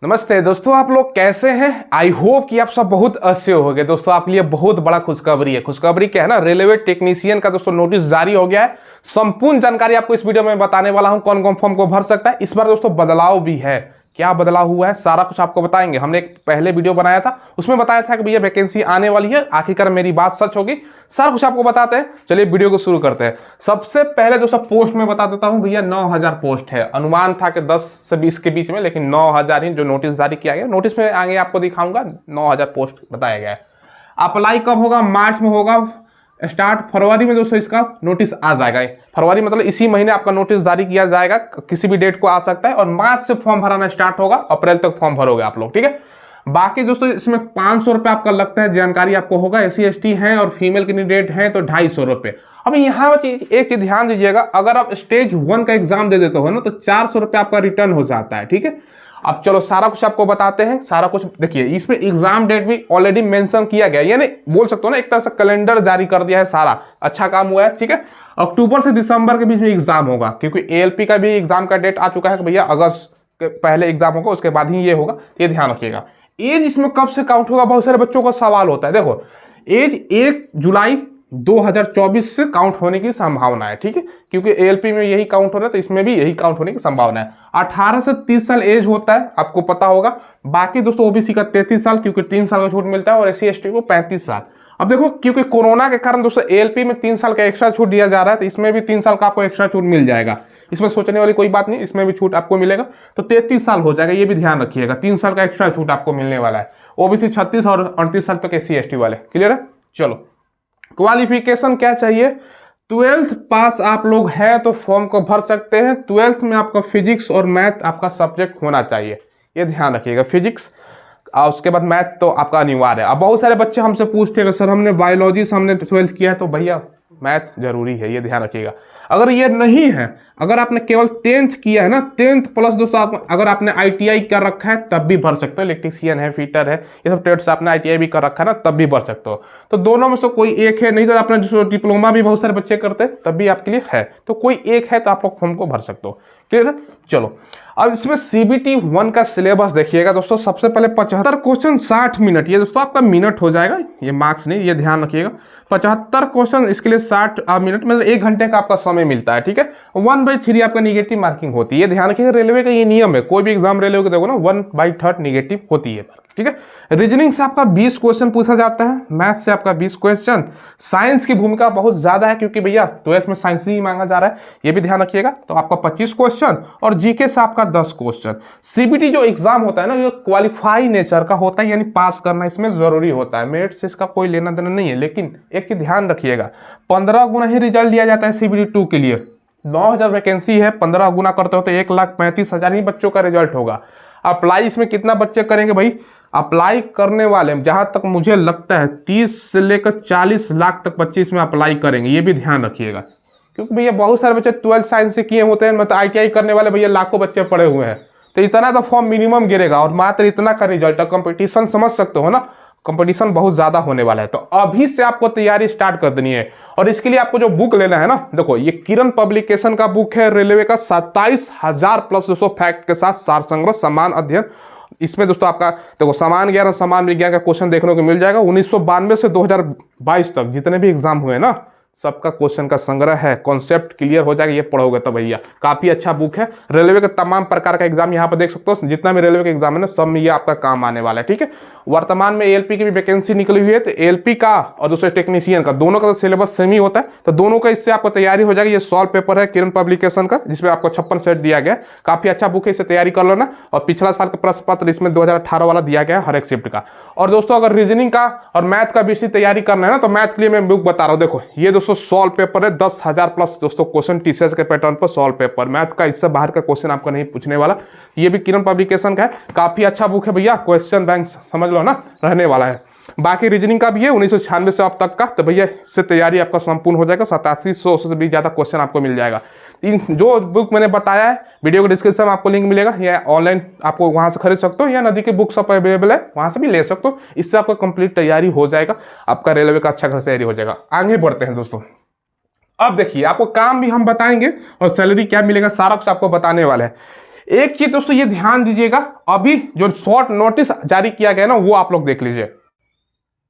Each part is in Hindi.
नमस्ते दोस्तों, आप लोग कैसे हैं। आई होप कि आप सब बहुत अच्छे होंगे। दोस्तों आपके लिए बहुत बड़ा खुशखबरी है। खुशखबरी क्या है ना, रेलवे टेक्नीशियन का दोस्तों नोटिस जारी हो गया है। संपूर्ण जानकारी आपको इस वीडियो में बताने वाला हूं। कौन कौन फॉर्म को भर सकता है। इस बार दोस्तों बदलाव भी है। क्या बदलाव हुआ है सारा कुछ आपको बताएंगे। हमने एक पहले वीडियो बनाया था, उसमें बताया था कि भैया वैकेंसी आने वाली है। आखिरकार मेरी बात सच होगी। सारा कुछ आपको बताते हैं। चलिए वीडियो को शुरू करते हैं। सबसे पहले दोस्तों पोस्ट में बता देता हूं भैया, 9000 पोस्ट है। अनुमान था कि 10 से 20 के बीच में, लेकिन 9000 ही जो नोटिस जारी किया गया। नोटिस में आगे आपको दिखाऊंगा 9000 पोस्ट बताया गया है। अप्लाई कब होगा? मार्च में होगा स्टार्ट। फरवरी में दोस्तों इसका नोटिस आ जाएगा। फरवरी मतलब इसी महीने आपका नोटिस जारी किया जाएगा। किसी भी डेट को आ सकता है। और मार्च से फॉर्म भराना स्टार्ट होगा। अप्रैल तक फॉर्म भरोगे आप लोग, ठीक है। बाकी दोस्तों इसमें 500 रुपए आपका लगता है। जानकारी आपको होगा, SC ST है और फीमेल कैंडिडेट है तो 250 रुपए। अब यहाँ एक चीज ध्यान दीजिएगा, अगर आप स्टेज 1 का एग्जाम दे देते हो ना तो 400 रुपए आपका रिटर्न हो जाता है, ठीक है। अब चलो सारा कुछ आपको बताते हैं। सारा कुछ देखिए, इसमें एग्जाम डेट भी ऑलरेडी मेंशन किया गया है, यानी बोल सकते हो ना एक तरह से कैलेंडर जारी कर दिया है। सारा अच्छा काम हुआ है, ठीक है। अक्टूबर से दिसंबर के बीच में एग्जाम होगा, क्योंकि ALP का भी एग्जाम का डेट आ चुका है कि भैया अगस्त के पहले एग्जाम होगा, उसके बाद ही ये होगा। ये ध्यान रखिएगा। एज इसमें कब से काउंट होगा, बहुत सारे बच्चों का सवाल होता है। देखो एज 1 जुलाई 2024 से काउंट होने की संभावना है, ठीक है। क्योंकि ALP में यही काउंट हो रहा है तो इसमें भी यही काउंट होने की संभावना है। 18 से 30 साल एज होता है, आपको पता होगा। बाकी दोस्तों OBC का 33 साल, क्योंकि 3 साल का छूट मिलता है, और SC ST को 35 साल। अब देखो क्योंकि कोरोना के कारण दोस्तों ALP में 3 साल का एक्स्ट्रा छूट दिया जा रहा है, तो इसमें भी 3 साल का आपको एक्स्ट्रा छूट मिल जाएगा। इसमें सोचने वाली कोई बात नहीं, इसमें भी छूट आपको मिलेगा। तो 33 साल हो जाएगा, ये भी ध्यान रखिएगा। 3 साल का एक्स्ट्रा छूट आपको मिलने वाला है। OBC 36 और 38 साल तक SC ST वाले। क्लियर है। चलो क्वालिफिकेशन क्या चाहिए? 12th पास आप लोग हैं तो फॉर्म को भर सकते हैं। 12th में आपका फिजिक्स और मैथ आपका सब्जेक्ट होना चाहिए, ये ध्यान रखिएगा। फिजिक्स और उसके बाद मैथ तो आपका अनिवार्य है। अब बहुत सारे बच्चे हमसे पूछते हैं सर हमने बायोलॉजी से हमने 12th किया है, तो भैया मैथ जरूरी है, ये ध्यान रखिएगा। अगर ये नहीं है, अगर आपने केवल 10th किया है ना, 10th प्लस दोस्तों अगर आपने ITI कर रखा है तब भी भर सकते हो। इलेक्ट्रीशियन है, फिटर है, ये सब ट्रेड से आपने ITI भी कर रखा है ना, तब भी भर सकते हो। तो दोनों में से कोई एक है, नहीं तो आपने जो डिप्लोमा भी बहुत सारे बच्चे करते हैं तब भी आपके लिए है। तो कोई एक है तो आप लोग फॉर्म को भर सकते हो। क्लियर है। चलो अब इसमें CBT 1 का सिलेबस देखिएगा दोस्तों। सबसे पहले 75 क्वेश्चन 60 मिनट, ये दोस्तों आपका मिनट हो जाएगा, ये मार्क्स नहीं, ये ध्यान रखिएगा। 75 क्वेश्चन, इसके लिए 60 मिनट मतलब 1 घंटे का आपका समय मिलता है, ठीक है। 1/3 आपका निगेटिव मार्किंग होती है, ये ध्यान रखिएगा। रेलवे का ये नियम है, कोई भी एग्जाम रेलवे को देखो ना 1/3 निगेटिव होती है, ठीक है। रीजनिंग से आपका 20 क्वेश्चन पूछा जाता है। मैथ से आपका 20 क्वेश्चन। साइंस की भूमिका बहुत ज्यादा है, क्योंकि भैया 12th में साइंस ही मांगा जा रहा है, ये भी ध्यान रखिएगा। तो आपका 25 क्वेश्चन और GK से आपका 10 क्वेश्चन। CBT जो एग्जाम होता है ना, ये क्वालिफाई नेचर का होता है, यानी पास करना इसमें जरूरी होता है। मेरिट से इसका कोई लेना देना नहीं है। लेकिन एक चीज ध्यान रखिएगा, 15 गुना ही रिजल्ट दिया जाता है CBT 2 के लिए। 9000 वैकेंसी है, 15 गुना करते हो तो 1,35,000 ही बच्चों का रिजल्ट होगा। अप्लाई इसमें कितना बच्चे करेंगे भाई? अप्लाई करने वाले जहां तक मुझे लगता है 30 से लेकर 40 लाख तक बच्चे इसमें अप्लाई करेंगे, ये भी ध्यान रखिएगा। क्योंकि भैया बहुत सारे बच्चे 12th साइंस से किए होते हैं, मतलब ITI करने वाले भैया लाखों बच्चे पड़े हुए हैं। तो इतना तो फॉर्म मिनिमम गिरेगा, और मात्र इतना का रिजल्ट है। कंपटीशन समझ सकते हो ना, कंपटीशन बहुत ज्यादा होने वाला है। तो अभी से आपको तैयारी स्टार्ट कर देनी है। और इसके लिए आपको जो बुक लेना है ना, देखो ये किरण पब्लिकेशन का बुक है रेलवे का। 27,000 प्लस 200 फैक्ट के साथ सार संग्रह समान अध्ययन। इसमें दोस्तों आपका देखो समान ज्ञान और समान विज्ञान का क्वेश्चन देखने को मिल जाएगा। 1992 से 2022 तक जितने भी एग्जाम हुए ना, सबका क्वेश्चन का संग्रह है। कॉन्सेप्ट क्लियर हो जाएगा, ये पढ़ोगे तो भैया काफी अच्छा बुक है। रेलवे के तमाम प्रकार का एग्जाम यहाँ पर देख सकते हो, जितना भी रेलवे का एग्जाम है ना, सब में ये आपका काम आने वाला है, ठीक है। वर्तमान में ALP की भी वैकेंसी निकली हुई है, तो ALP का और दूसरे टेक्नीशियन का दोनों का सिलेबस सेम ही होता है। तो दोनों का इससे आपको तैयारी हो जाएगी। ये सॉल्व पेपर है किरण पब्लिकेशन का, जिसमें आपको 56 सेट दिया गया। काफी अच्छा बुक है, इससे तैयारी कर लेना। और पिछला साल का प्रश्न पत्र इसमें 2018 वाला दिया गया है हर एक शिफ्ट का। और दोस्तों अगर रीजनिंग का और मैथ का भी इसी तैयारी करना है ना, तो मैथ के लिए मैं बुक बता रहा हूँ। देखो ये दोस्तों सॉल्व पेपर है, 10,000 प्लस दोस्तों क्वेश्चन TCS के पैटर्न पर सॉल्व पेपर। मैथ का इससे बाहर का क्वेश्चन आपका नहीं पूछने वाला। ये भी किरण पब्लिकेशन का है, काफी अच्छा बुक है भैया। क्वेश्चन बैंक समझ लो ना रहने वाला है। बाकी रीजनिंग का भी है 1996 से अब तक का। तो भैया इससे तैयारी आपका संपूर्ण हो जाएगा। 8700 से भी ज्यादा क्वेश्चन आपको मिल जाएगा। जो बुक मैंने बताया है वीडियो के डिस्क्रिप्शन में आपको लिंक मिलेगा, या ऑनलाइन आपको वहां से खरीद सकते हो, या नदी के बुक शॉप अवेलेबल है वहां से भी ले सकते हो। इससे आपका कंप्लीट तैयारी हो जाएगा, आपका रेलवे का अच्छा खासा तैयारी हो जाएगा। आगे बढ़ते हैं दोस्तों। अब देखिए आपको काम भी हम बताएंगे और सैलरी क्या मिलेगा, सारा कुछ आपको बताने वाला है। एक चीज दोस्तों ये ध्यान दीजिएगा, अभी जो शॉर्ट नोटिस जारी किया गया ना वो आप लोग देख लीजिए।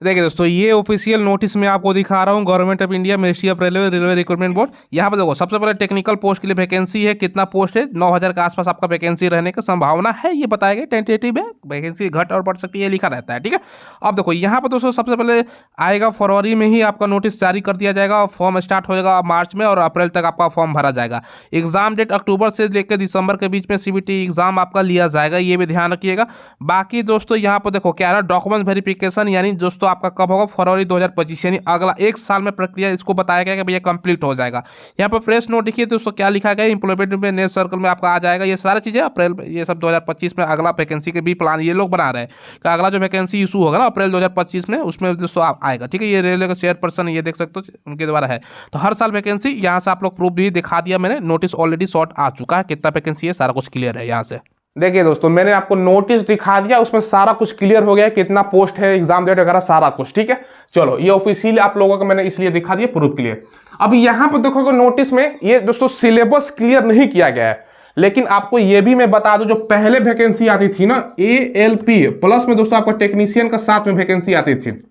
देखिए दोस्तों, ये ऑफिशियल नोटिस में आपको दिखा रहा हूँ, government of India, ministry of railway, railway recruitment board. यहाँ पर देखो सबसे पहले टेक्निकल पोस्ट के लिए वैकेंसी है, कितना पोस्ट है, 9000 के आसपास आपका वैकेंसी रहने की संभावना है, ये बताया गया। टेंटेटिव है, वैकेंसी घट और बढ़ सकती है, ये लिखा रहता है, ठीक है। अब देखो यहाँ पर दोस्तों सबसे पहले आएगा फरवरी में ही आपका नोटिस जारी कर दिया जाएगा, फॉर्म स्टार्ट हो जाएगा मार्च में और अप्रैल तक आपका फॉर्म भरा जाएगा। एग्जाम डेट अक्टूबर से लेकर दिसंबर के बीच में सीबीटी एग्जाम आपका लिया जाएगा, ये भी ध्यान रखिएगा। बाकी दोस्तों यहाँ पर देखो क्या है ना, डॉक्यूमेंट वेरिफिकेशन यानी दोस्तों आपका कब होगा, फरवरी 2025 यानी अगला 1 साल में प्रक्रिया इसको बताया गया कि भैया कंप्लीट हो जाएगा। यहाँ पर प्रेस नोट देखिए दोस्तों क्या लिखा गया, इंप्लॉयमेंट में नेट सर्कल में आपका आ जाएगा, ये सारी चीजें अप्रैल ये सब 2025 में अगला वैकेंसी के भी प्लान ये लोग बना रहे हैं कि अगला जो वैकेंसी इशू होगा ना अप्रैल 2025 में, उसमें दोस्तों आएगा, ठीक है। ये रेलवे का चेयरपर्सन ये देख सकते हो उनके द्वारा है, तो हर साल वैकेंसी यहाँ से आप लोग प्रूफ भी दिखा दिया मैंने, नोटिस ऑलरेडी शॉर्ट आ चुका है, कितना वैकेंसी है सारा कुछ क्लियर है यहाँ से। देखिए दोस्तों मैंने आपको नोटिस दिखा दिया, उसमें सारा कुछ क्लियर हो गया है, कितना पोस्ट है, एग्जाम डेट वगैरह सारा कुछ, ठीक है। चलो ये ऑफिशियली आप लोगों को मैंने इसलिए दिखा दिया प्रूफ क्लियर। अब यहाँ पर देखोगे नोटिस में ये दोस्तों सिलेबस क्लियर नहीं किया गया है, लेकिन आपको ये भी मैं बता दूं, जो पहले वैकेंसी आती थी ना ALP प्लस में दोस्तों आपको टेक्नीशियन का साथ में वैकेंसी आती थी,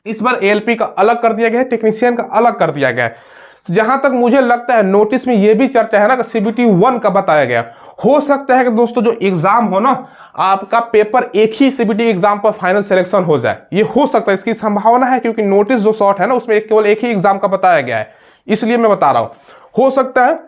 इस बार ALP का अलग कर दिया गया है, टेक्नीशियन का अलग कर दिया गया है। जहां तक मुझे लगता है नोटिस में यह भी चर्चा है ना कि CBT 1 का बताया गया, हो सकता है कि दोस्तों जो एग्जाम हो ना आपका पेपर एक ही CBT एग्जाम पर फाइनल सिलेक्शन हो जाए, ये हो सकता है, इसकी संभावना है, क्योंकि नोटिस जो शॉर्ट है ना उसमें केवल एक ही एग्जाम का बताया गया है, इसलिए मैं बता रहा हूं। हो सकता है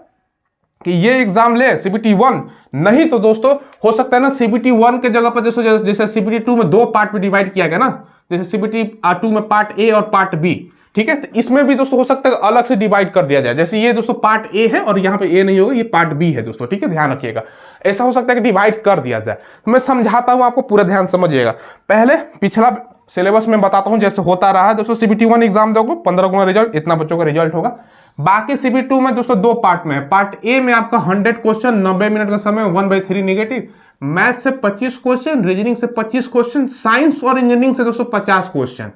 कि ये एग्जाम ले CBT 1, नहीं तो दोस्तों हो सकता है ना CBT 1 के जगह पर जैसे CBT 2 में 2 पार्ट में डिवाइड किया गया ना, जैसे CBT 2 में पार्ट A और पार्ट B, ठीक है, तो इसमें भी दोस्तों हो सकता है अलग से डिवाइड कर दिया जाए, जैसे ये दोस्तों पार्ट A है और यहाँ पे A नहीं होगा, ये पार्ट B है दोस्तों, ठीक है, ध्यान रखिएगा। ऐसा हो सकता है कि डिवाइड कर दिया जाए, तो मैं समझाता हूँ आपको, पूरा ध्यान समझिएगा। पहले पिछला सिलेबस में बताता हूँ जैसे होता रहा है दोस्तों। CBT 1 एग्जाम दोगे 15 गुना रिजल्ट, इतना बच्चों का रिजल्ट होगा। बाकी CBT 2 में दोस्तों 2 पार्ट में है, पार्ट A में आपका 100 क्वेश्चन 90 मिनट का समय 1/3 नेगेटिव, मैथ से 25 क्वेश्चन, रीजनिंग से 25 क्वेश्चन, साइंस और इंजीनियरिंग से दोस्तों 50 क्वेश्चन,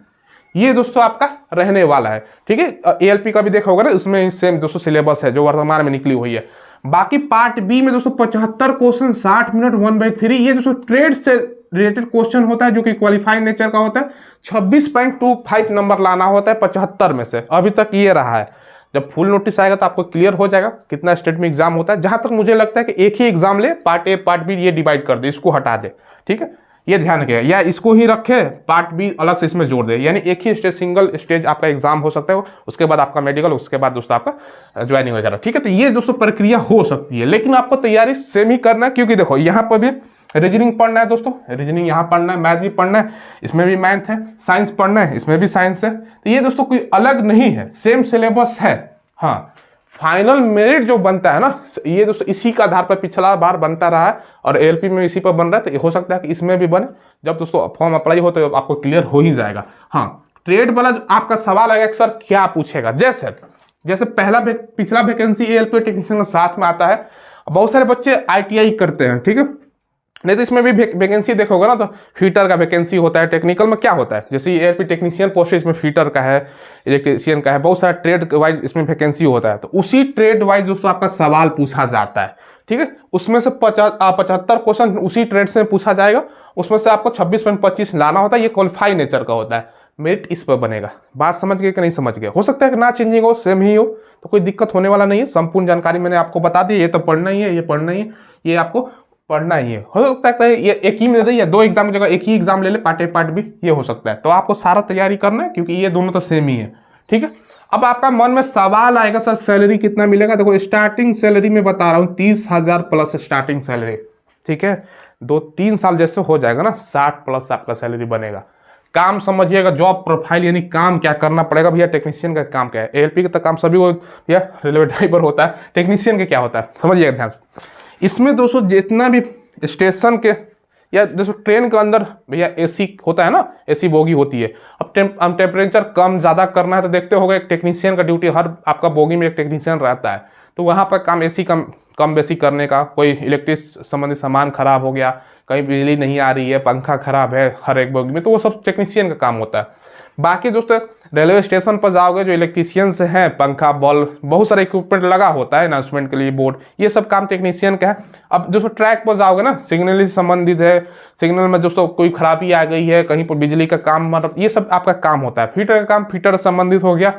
ये दोस्तों आपका रहने वाला है, ठीक है। ALP का भी देखा होगा ना, इसमें सेम दोस्तों सिलेबस है जो वर्तमान में निकली हुई है। बाकी पार्ट B में दोस्तों 75 क्वेश्चन 60 मिनट 1/3, ये दोस्तों ट्रेड से रिलेटेड क्वेश्चन होता है जो कि क्वालिफाइड नेचर का होता है, 26.25 नंबर लाना होता है 75 में से, अभी तक ये रहा है। जब फुल नोटिस आएगा तो आपको क्लियर हो जाएगा कितना स्टेट में एग्जाम होता है। जहां तक मुझे लगता है कि एक ही एग्जाम ले, पार्ट A पार्ट B ये डिवाइड कर दे, इसको हटा दे, ठीक है, ये ध्यान रखिएगा, या इसको ही रखे पार्ट B अलग से इसमें जोड़ दे, यानी एक ही स्टेज सिंगल स्टेज आपका एग्जाम हो सकता है, उसके बाद आपका मेडिकल, उसके बाद दोस्तों आपका ज्वाइनिंग वगैरह, ठीक है। तो ये दोस्तों प्रक्रिया हो सकती है, लेकिन आपको तैयारी सेम ही करना है, क्योंकि देखो यहाँ पर भी रीजनिंग पढ़ना है दोस्तों, रीजनिंग यहाँ पढ़ना है, मैथ भी पढ़ना है, इसमें भी मैथ है, साइंस पढ़ना है, इसमें भी साइंस है, तो ये दोस्तों कोई अलग नहीं है, सेम सिलेबस है। हाँ, फाइनल मेरिट जो बनता है ना ये दोस्तों इसी का आधार पर पिछला बार बनता रहा है और ALP में इसी पर बन रहा है, तो हो सकता है कि इसमें भी बने। जब दोस्तों फॉर्म अप्लाई हो तो आपको क्लियर हो ही जाएगा। हाँ, ट्रेड वाला आपका सवाल आएगा कि सर क्या पूछेगा, जैसे पिछला वैकेंसी ALP टेक्नीशियन के साथ में आता है, बहुत सारे बच्चे ITI करते हैं, ठीक है, नहीं तो इसमें भी वैकेंसी देखोगे ना तो फीटर का वैकेंसी होता है। टेक्निकल में क्या होता है, जैसे ALP टेक्नीशियन पोस्ट इसमें फीटर का है, इलेक्ट्रीशियन का है, बहुत सारा ट्रेड वाइज इसमें वैकेंसी होता है, तो उसी ट्रेड वाइज दोस्तों आपका सवाल पूछा जाता है, ठीक है। उसमें से 75 क्वेश्चन उसी ट्रेड से पूछा जाएगा, उसमें से आपको 26.25 लाना होता है, ये क्वालिफाई नेचर का होता है, मेरिट इस पर बनेगा। बात समझ गए कि नहीं समझ गए? हो सकता है कि ना चेंजिंग हो, सेम ही हो, तो कोई दिक्कत होने वाला नहीं है। संपूर्ण जानकारी मैंने आपको बता दी, ये तो पढ़ना ही है, ये पढ़ना ही है, ये आपको पढ़ना ही है। हो सकता है ये एक ही में दे दे या 2 एग्जाम की जगह एक ही एग्जाम ले ले, पार्ट A पार्ट B, ये हो सकता है। तो आपको सारा तैयारी करना है, क्योंकि ये दोनों तो सेम ही है, ठीक है। अब आपका मन में सवाल आएगा सर सैलरी कितना मिलेगा? देखो स्टार्टिंग सैलरी में बता रहा हूँ 30,000 प्लस स्टार्टिंग सैलरी, ठीक है। 2-3 साल जैसे हो जाएगा ना 60 प्लस आपका सैलरी बनेगा। काम समझिएगा, जॉब प्रोफाइल यानी काम क्या करना पड़ेगा भैया, टेक्नीशियन का काम क्या है। ALP का तो काम सभी को भैया रेलवे ड्राइवर होता है, टेक्नीशियन के क्या होता है समझिएगा ध्यान। इसमें दोस्तों जितना भी स्टेशन के या दोस्तों ट्रेन के अंदर भैया AC होता है ना, AC बोगी होती है। अब टेम्परेचर कम ज़्यादा करना है तो देखते होगा एक टेक्नीशियन का ड्यूटी, हर आपका बोगी में एक टेक्नीशियन रहता है, तो वहाँ पर काम AC कम बेसी करने का, कोई इलेक्ट्रिक संबंधित सामान खराब हो गया, कहीं बिजली नहीं आ रही है, पंखा खराब है हर एक बोगी में, तो वो सब टेक्नीशियन का काम होता है। बाकी दोस्तों रेलवे स्टेशन पर जाओगे, जो इलेक्ट्रीशियंस हैं, पंखा बल्ब बहुत सारे इक्विपमेंट लगा होता है अनाउंसमेंट के लिए, बोर्ड, ये सब काम टेक्नीशियन का है। अब दोस्तों ट्रैक पर जाओगे ना, सिग्नल से संबंधित है, सिग्नल में दोस्तों कोई खराबी आ गई है, कहीं पर बिजली का काम, मतलब ये सब आपका काम होता है। फीटर का काम फीटर से संबंधित हो गया,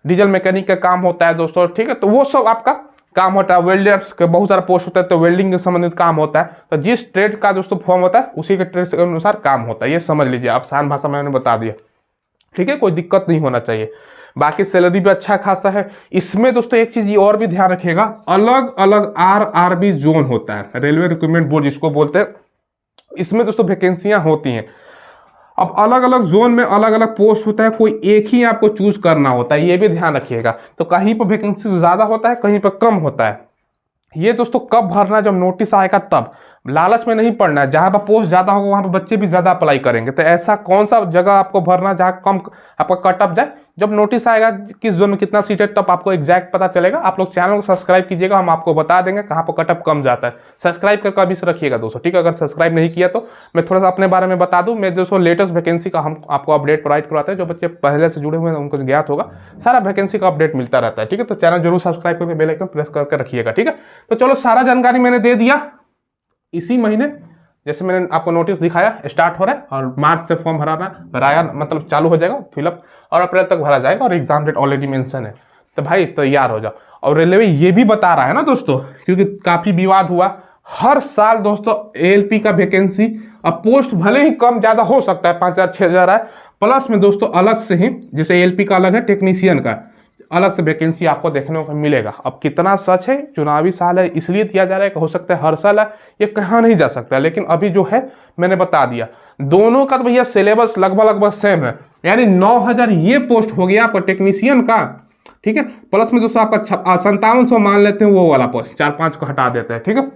डीजल मैकेनिक का काम होता है दोस्तों, ठीक है, तो वो सब आपका काम होता है। वेल्डर्स के बहुत सारा पोस्ट होता है, तो वेल्डिंग के संबंधित काम होता है। तो जिस ट्रेड का दोस्तों फॉर्म होता है उसी के ट्रेड के अनुसार काम होता है, ये समझ लीजिए, आसान भाषा में मैंने बता दिया, ठीक है, कोई दिक्कत नहीं होना चाहिए। बाकी सैलरी भी अच्छा खासा है इसमें दोस्तों। एक चीज और भी ध्यान रखिएगा, अलग अलग RRB जोन होता है, रेलवे रिक्रूटमेंट बोर्ड जिसको बोलते हैं, इसमें दोस्तों वैकेंसियां होती हैं। अब अलग अलग जोन में अलग अलग पोस्ट होता है, कोई एक ही आपको चूज करना होता है, ये भी ध्यान रखिएगा। तो कहीं पर वैकेंसी ज्यादा होता है, कहीं पर कम होता है। ये दोस्तों कब भरना, जब नोटिस आएगा तब। लालच में नहीं पड़ना है, जहां पर पोस्ट ज्यादा होगा वहां पर बच्चे भी ज्यादा अप्लाई करेंगे। तो ऐसा कौन सा जगह आपको भरना जहां कम आपका कट ऑफ जाए, जब नोटिस आएगा किस जोन में कितना सीट है तब आपको एग्जैक्ट पता चलेगा। आप लोग चैनल को सब्सक्राइब कीजिएगा, हम आपको बता देंगे कहां पर कट ऑफ कम जाता है। सब्सक्राइब करके अभी से रखिएगा दोस्तों, ठीक है। अगर सब्सक्राइब नहीं किया तो मैं थोड़ा सा अपने बारे में बता दूं। मैं दोस्तों लेटेस्ट वैकेंसी का हम आपको अपडेट प्रोवाइड करवाते हैं, जो बच्चे पहले से जुड़े हुए हैं उनको ज्ञात होगा, सारा वैकेंसी का अपडेट मिलता रहता है, ठीक है। तो चैनल जरूर सब्सक्राइब करके बेल आइकन प्रेस करके रखिएगा, ठीक है। तो चलो सारा जानकारी मैंने दे दिया। इसी महीने जैसे मैंने आपको नोटिस दिखाया स्टार्ट हो रहा है, और मार्च से फॉर्म भराया मतलब चालू हो जाएगा फिलअप, और अप्रैल तक भरा जाएगा, और एग्जाम डेट ऑलरेडी मेंशन है। तो भाई तैयार हो जाओ। और रेलवे ये भी बता रहा है ना दोस्तों, क्योंकि काफी विवाद हुआ, हर साल दोस्तों ALP का वैकेंसी, अब पोस्ट भले ही कम ज्यादा हो सकता है, 5000 6000 है, प्लस में दोस्तों अलग से ही, जैसे ALP का अलग है, टेक्नीशियन का अलग से वैकेंसी आपको देखने को मिलेगा। अब कितना सच है, चुनावी साल है इसलिए दिया जा रहा है कि हो सकता है हर साल है, ये कहा नहीं जा सकता, लेकिन अभी जो है मैंने बता दिया। दोनों का तो भैया सिलेबस लगभग सेम है, यानी 9000 ये पोस्ट हो गया आपका टेक्नीशियन का, ठीक है। प्लस में दोस्तों आपका 5700 मान लेते हैं वो वाला पोस्ट, 4-5 को हटा देते हैं, ठीक है,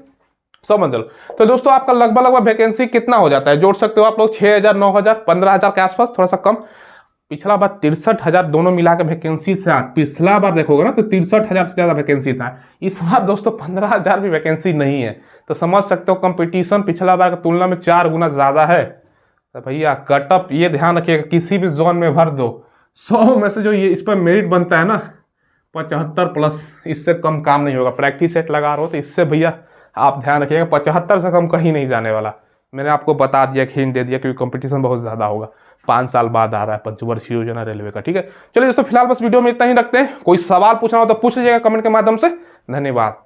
समझ लो। तो दोस्तों आपका लगभग वैकेंसी कितना हो जाता है, जोड़ सकते हो आप लोग 6000 9000 15000 के आसपास, थोड़ा सा कम। पिछला बार 63000 दोनों मिला के वैकेंसी से, पिछला बार देखोगे ना तो 63000 से ज्यादा वैकेंसी था। इस बार दोस्तों 15000 भी वैकेंसी नहीं है, तो समझ सकते हो कंपटीशन पिछला बार की तुलना में 4 गुना ज्यादा है। तो भैया कट ऑफ ये ध्यान रखिएगा, किसी भी जोन में भर दो, 100 में से जो ये इस पर मेरिट बनता है ना 75 प्लस, इससे कम काम नहीं होगा। प्रैक्टिस सेट लगा रहे हो तो इससे भैया आप ध्यान रखिएगा, 75 से कम कहीं नहीं जाने वाला। मैंने आपको बता दिया, हिंट दे दिया, क्योंकि कंपटीशन बहुत ज्यादा होगा। 5 साल बाद आ रहा है पंचवर्षीय योजना रेलवे का, ठीक है। चलिए दोस्तों फिलहाल बस वीडियो में इतना ही रखते हैं। कोई सवाल पूछना हो तो पूछ लीजिएगा कमेंट के माध्यम से। धन्यवाद।